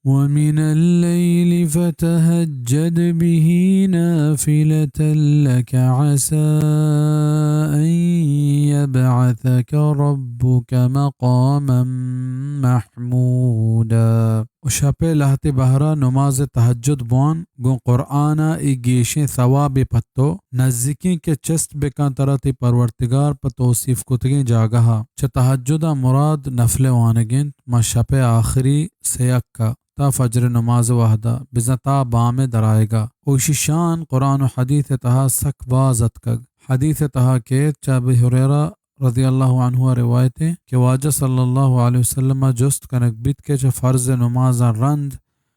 ومن الليل فتهجد به نافلة لك عسى أن يبعثك ربك مقاما محمودا. وشپے لہت بہرا نماز تہجد بوان گون قرآن ای گیشیں ثواب پتو نزدیکی کے چست بکان طرح پرورتگار پر توصیف کتگیں جاگہا چھ تہجد مراد نفل وانگین ما شپے آخری سیک کا تا فجر نماز وحدہ بزتا بام درائے گا. اوشی شان قرآن و حدیث تہا سک بازت کگ حدیث تہا کے چا ابی ہریرہ رضی اللہ عنہ روایتیں کہ واجہ صلی اللہ علیہ وسلم جست کنک بیت کے چا فرض نماز رند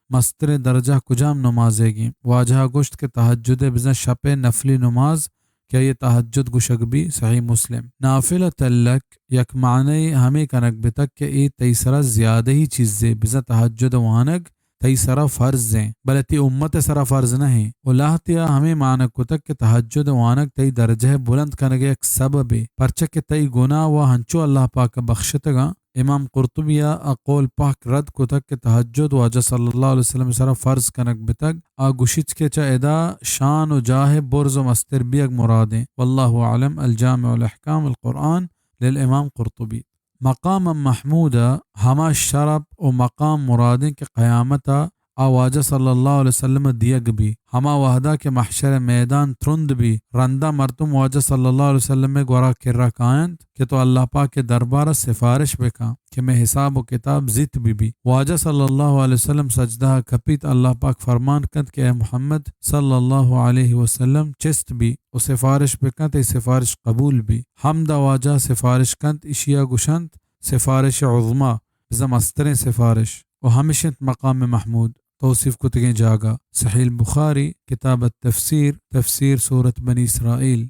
مستر درجہ کجام نمازے گی. واجہ گشت کے تہجد بزن شپ نفلی نماز کیا یہ تہجد گشک بھی صحیح مسلم. نافل تلک یک معنی ہمیں کنک بتک کہ ای تیسرا زیادہ ہی چیزیں بزن تہجد وانگ تیسرا فرض ہیں بلتی امت سرا فرض نہیں. اللہ ہمیں معنی کتک کہ تہجد وانگ تی درجہ بلند کنگے ایک سبب پرچک تی گناہ و ہنچو اللہ پاک بخشتگا. امام قرطبیہ اقول پاک رد کتک کہ تہجد واجہ صلی اللہ علیہ وسلم سرا فرض کنک بتگ گشت کے چا ادا شان و جاہ برز و مستر بیگ مرادیں. واللہ عالم. الجامع الاحکام القرآن للامام قرطبی. مقام محمودہ ہما شرب و مقام مرادیں کہ قیامتا آواجہ صلی اللہ علیہ وسلم دیگ بھی ہما وحدہ کے محشر میدان ترند بھی رندہ مرتم واجہ صلی اللہ علیہ وسلم میں گورا کر رکھائند کہ تو اللہ پاک کے دربار سفارش بکا کہ میں حساب و کتاب زیت بھی واجہ صلی اللہ علیہ وسلم سجدہ کپیت اللہ پاک فرمان کند کہ اے محمد صلی اللہ علیہ وسلم چست بھی و سفارش بکا تے سفارش قبول بھی. حمد واجہ سفارش کند اشیاء گشند سفارش عظما زمستر سفارش و ہمشت مقام محمود توصیف کتگیں جاگا. صحیح بخاری کتاب التفسیر تفسیر سورت بنی اسرائیل